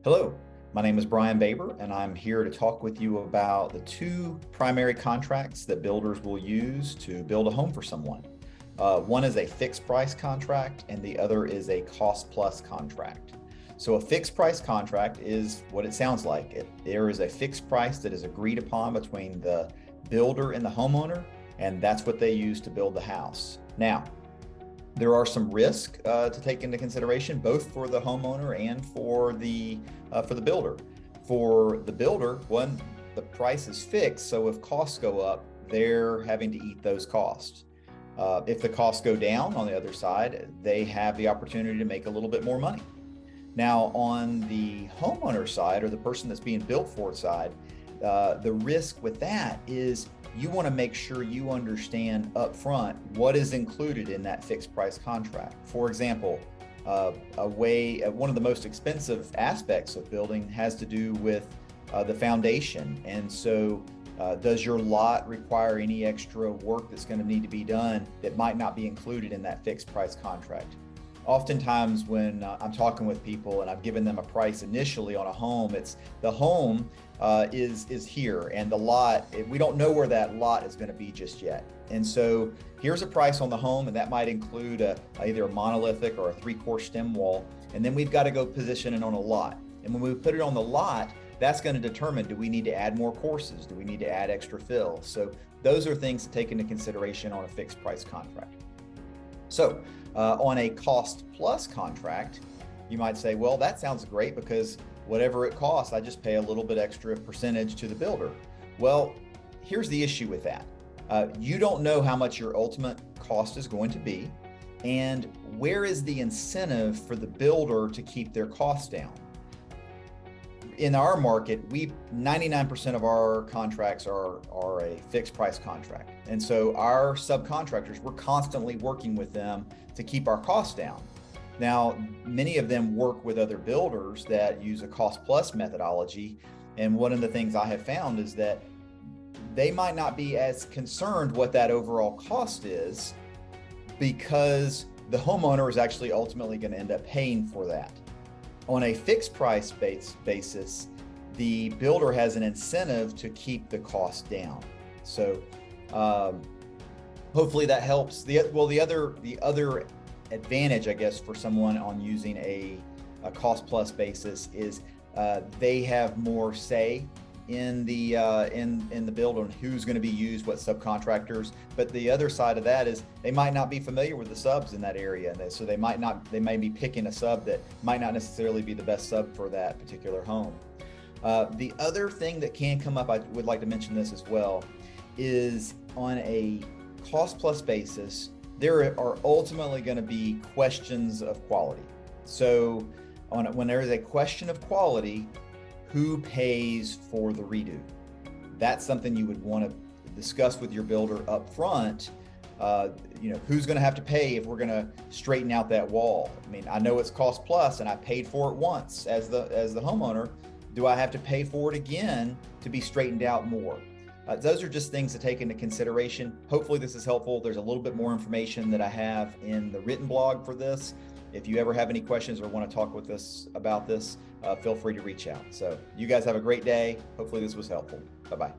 Hello, my name is Brian Baber, and I'm here to talk with you about the two primary contracts that builders will use to build a home for someone. One is a fixed price contract, and the other is a cost plus contract. So a fixed price contract is what it sounds like. There is a fixed price that is agreed upon between the builder and the homeowner, and that's what they use to build the house. Now, there are some risk to take into consideration, both for the homeowner and for the builder. For the builder, one, the price is fixed, so if costs go up, they're having to eat those costs. If the costs go down on the other side, they have the opportunity to make a little bit more money. Now, on the homeowner side, or the person that's being built for side, the risk with that is you want to make sure you understand upfront what is included in that fixed price contract. For example, one of the most expensive aspects of building has to do with the foundation. And so does your lot require any extra work that's going to need to be done that might not be included in that fixed price contract? Oftentimes when I'm talking with people and I've given them a price initially on a home, it's the home is here, and the lot, we don't know where that lot is going to be just yet. And so here's a price on the home, and that might include either a monolithic or a 3-course stem wall. And then we've got to go position it on a lot. And when we put it on the lot, that's going to determine, do we need to add more courses? Do we need to add extra fill? So those are things to take into consideration on a fixed price contract. So on a cost plus contract, you might say, well, that sounds great because whatever it costs, I just pay a little bit extra percentage to the builder. Well, here's the issue with that. You don't know how much your ultimate cost is going to be, and where is the incentive for the builder to keep their costs down? In our market, 99% of our contracts are a fixed price contract. And so our subcontractors, we're constantly working with them to keep our costs down. Now, many of them work with other builders that use a cost plus methodology. And one of the things I have found is that they might not be as concerned what that overall cost is, because the homeowner is actually ultimately going to end up paying for that. On a fixed price basis, the builder has an incentive to keep the cost down. So hopefully that helps. The other advantage, I guess, for someone on using a cost plus basis is they have more say in the build on who's going to be used, what subcontractors. But the other side of that is they might not be familiar with the subs in that area, and so they may be picking a sub that might not necessarily be the best sub for that particular home. The other thing that can come up, I would like to mention this as well, is on a cost plus basis, there are ultimately going to be questions of quality. So when there is a question of quality, who pays for the redo? That's something you would want to discuss with your builder up front. Who's going to have to pay if we're going to straighten out that wall? I mean, I know it's cost plus and I paid for it once as the homeowner. Do I have to pay for it again to be straightened out more? Those are just things to take into consideration. Hopefully this is helpful. There's a little bit more information that I have in the written blog for this. If you ever have any questions or want to talk with us about this, feel free to reach out. So you guys have a great day. Hopefully this was helpful. Bye-bye.